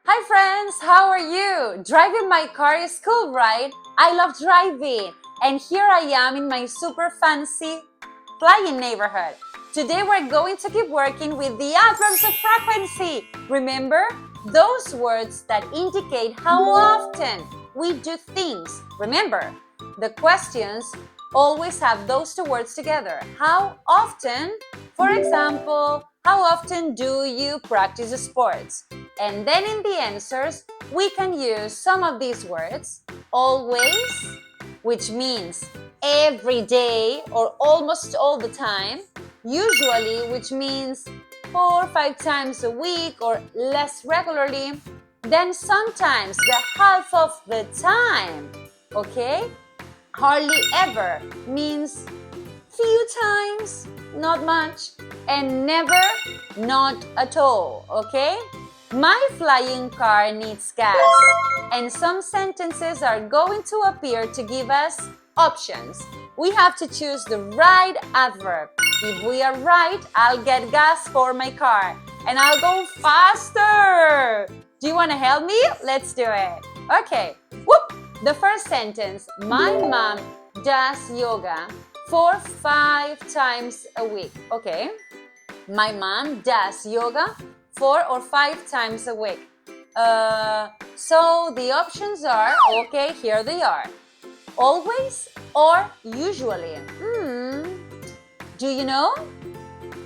Hi friends, how are you? Driving my car is cool, right? I love driving. And here I am in my super fancy flying neighborhood. Today we're going to keep working with the adverbs of frequency. Remember? Those words that indicate how often we do things. Remember, the questions always have those two words together. How often? For example, how often do you practice sports? And then in the answers, we can use some of these words. Always, which means every day or almost all the time. Usually, which means 4 or 5 times a week or less regularly. Then sometimes the half of the time, okay? Hardly ever means few times, not much, and never, not at all, okay? My flying car needs gas, and some sentences are going to appear to give us options. We have to choose the right adverb. If we are right, I'll get gas for my car, and I'll go faster. Do you want to help me? Let's do it. Okay. Whoop! The first sentence, my mom does yoga 4 or 5 times a week. Okay. My mom does yoga 4 or 5 times a week. So the options are, okay, here they are. Always or usually? Do you know?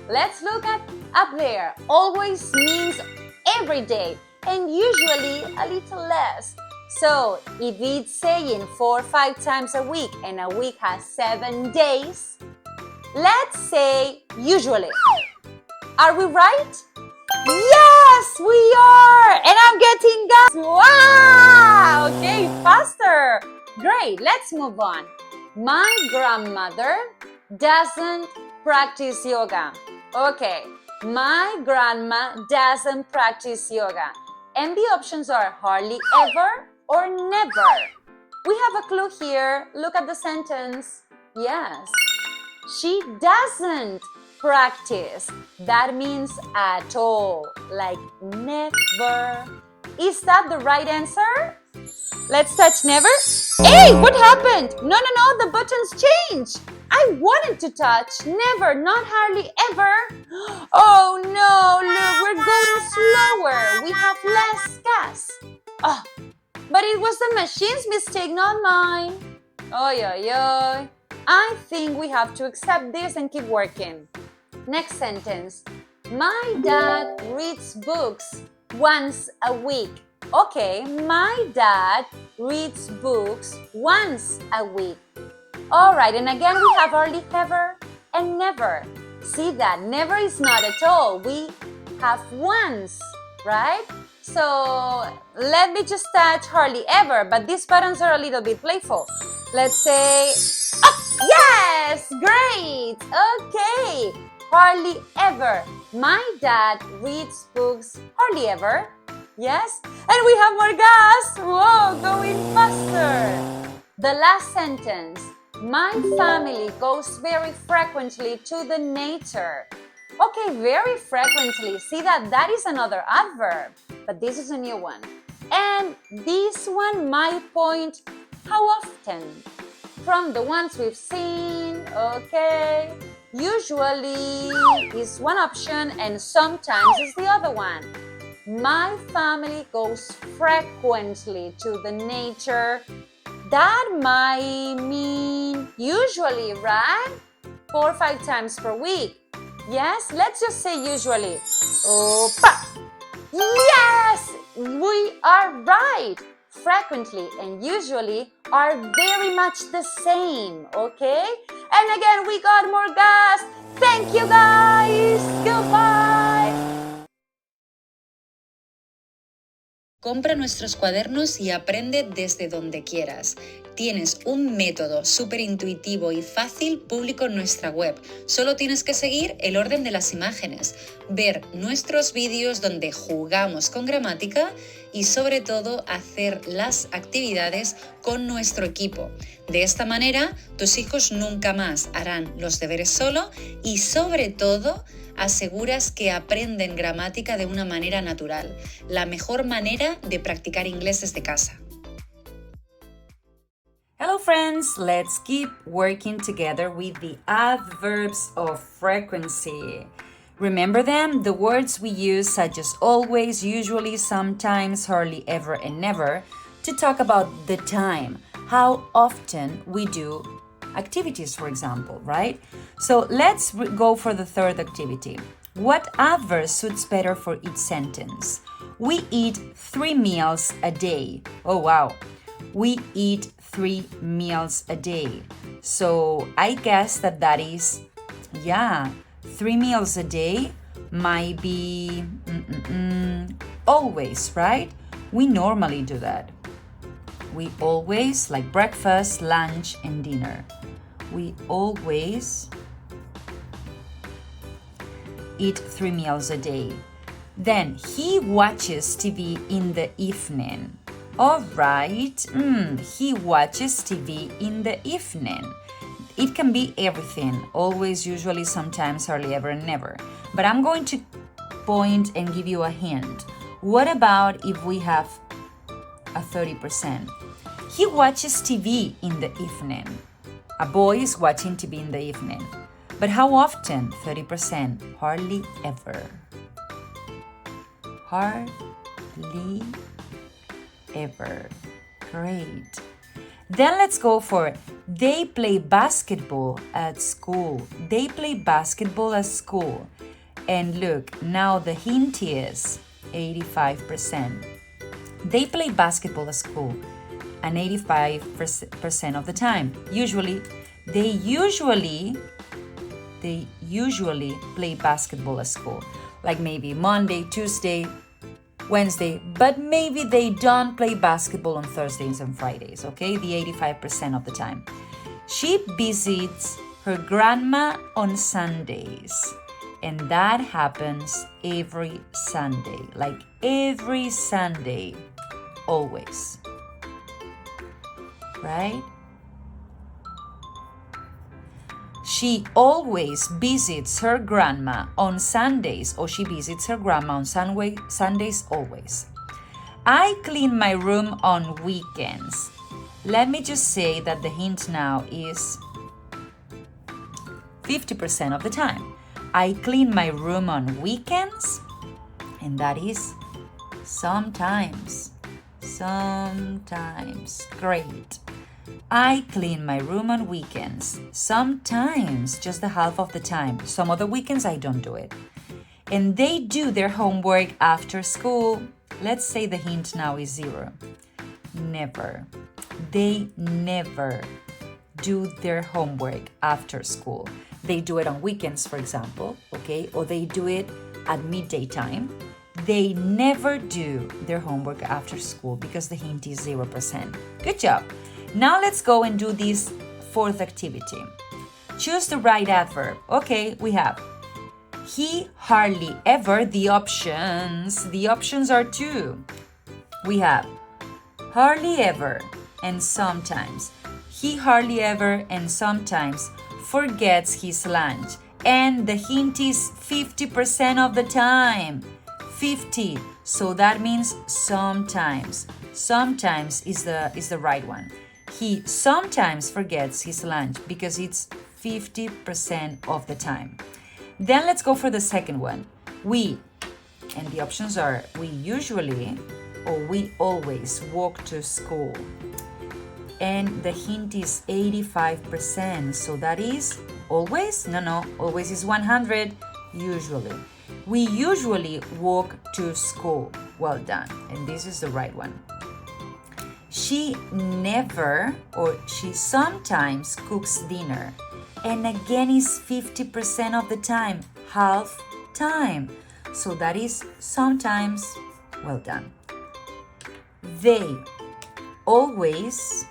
Let's look at up there. Always means every day and usually a little less. So if it's saying 4 or 5 times a week and a week has 7 days, let's say usually. Are we right? Yes, we are! And I'm getting gas! Wow! Okay, faster! Great, let's move on. My grandmother doesn't practice yoga. Okay, my grandma doesn't practice yoga. And the options are hardly ever or never. We have a clue here. Look at the sentence. Yes, she doesn't practice. That means at all, like never. Is that the right answer? Let's touch never. Hey, what happened? No, the buttons changed. I wanted to touch never, not hardly ever. Oh no, look, we're going slower. We have less gas. Oh, but it was the machine's mistake, not mine. Oy, oy, oy. I think we have to accept this and keep working. Next sentence. My dad reads books once a week. Okay, my dad reads books once a week. All right, and again we have hardly ever and never. See that never is not at all. We have once, right? So let me just touch hardly ever, but these buttons are a little bit playful. Let's say, oh, yes, great. Okay, hardly ever. My dad reads books hardly ever. Yes, and we have more gas. Whoa, going faster. The last sentence. My family goes very frequently to the nature. Okay, very frequently. See that is another adverb, but this is a new one. And this one might point how often. From the ones we've seen, okay. Usually is one option and sometimes is the other one. My family goes frequently to the nature. That might mean usually, right? 4 or 5 times per week. Yes, let's just say usually. Opa! Yes, we are right. Frequently and usually are very much the same, okay? And again, we got more gas. Thank you, guys. Goodbye. Compra nuestros cuadernos y aprende desde donde quieras. Tienes un método súper intuitivo y fácil público en nuestra web. Solo tienes que seguir el orden de las imágenes, ver nuestros vídeos donde jugamos con gramática y sobre todo hacer las actividades con nuestro equipo. De esta manera, tus hijos nunca más harán los deberes solo y sobre todo aseguras que aprenden gramática de una manera natural, la mejor manera de practicar inglés desde casa. Hello friends, let's keep working together with the adverbs of frequency. Remember them? The words we use such as always, usually, sometimes, hardly, ever, and never to talk about the time, how often we do activities, for example, right? So let's go for the third activity. What adverb suits better for each sentence? We eat 3 meals a day. Oh wow. We eat 3 meals a day. So I guess that is, 3 meals a day might be always, right? We normally do that. We always, like breakfast, lunch, and dinner. We always eat 3 meals a day. Then he watches TV in the evening. All right, he watches TV in the evening. It can be everything, always, usually, sometimes, hardly, ever, and never. But I'm going to point and give you a hint. What about if we have a 30%? He watches TV in the evening. A boy is watching TV in the evening. But how often? 30%. Hardly ever. Hardly ever. Great. Then let's go for they play basketball at school. They play basketball at school. And look, now the hint is 85%. They play basketball at school and 85% of the time. They usually play basketball at school. Like maybe Monday, Tuesday, Wednesday, but maybe they don't play basketball on Thursdays and Fridays, okay? The 85% of the time. She visits her grandma on Sundays, and that happens every Sunday, like every Sunday, always, right? She always visits her grandma on Sundays, or she visits her grandma on Sundays always. I clean my room on weekends. Let me just say that the hint now is 50% of the time. I clean my room on weekends, and that is sometimes. Sometimes. Great. I clean my room on weekends. Sometimes, just the half of the time. Some other weekends I don't do it. And they do their homework after school. Let's say the hint now is 0. Never. They never do their homework after school. They do it on weekends, for example, okay? Or they do it at midday time. They never do their homework after school because the hint is 0%. Good job. Now let's go and do this fourth activity. Choose the right adverb. Okay, we have he hardly ever, the options. The options are 2. We have hardly ever and sometimes. He hardly ever and sometimes forgets his lunch. And the hint is 50% of the time. 50. So that means sometimes. Sometimes is the right one. He sometimes forgets his lunch because it's 50% of the time. Then let's go for the second one. We, and the options are we usually or we always walk to school. And the hint is 85%. So that is always? No, always is 100. Usually. We usually walk to school. Well done. And this is the right one. She never or she sometimes cooks dinner. And again is 50% of the time, half time. So that is sometimes. Well done. They always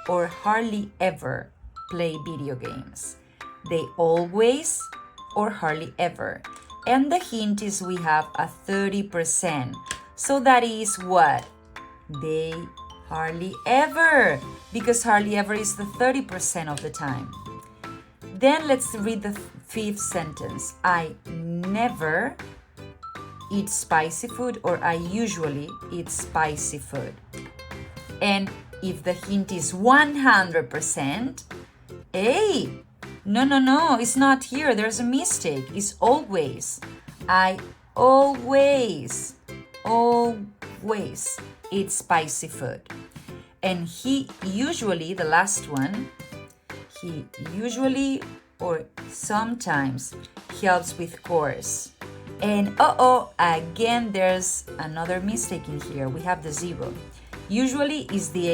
or hardly ever play video games. They always or hardly ever. And the hint is we have a 30%. So that is what? They hardly ever, because hardly ever is the 30% of the time. Then let's read the fifth sentence. I never eat spicy food, or I usually eat spicy food. And if the hint is 100%, hey, no, it's not here. There's a mistake. It's always. I always eat spicy food. And he usually, the last one, he usually or sometimes helps with chores. And again, there's another mistake in here. We have the 0. Usually is the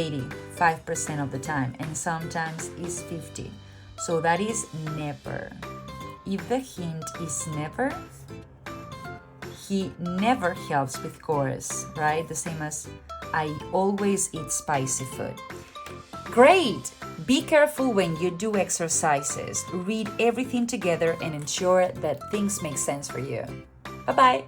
85% of the time, and sometimes is 50. So that is never. If the hint is never, he never helps with chores, right? The same as I always eat spicy food. Great! Be careful when you do exercises. Read everything together and ensure that things make sense for you. Bye-bye!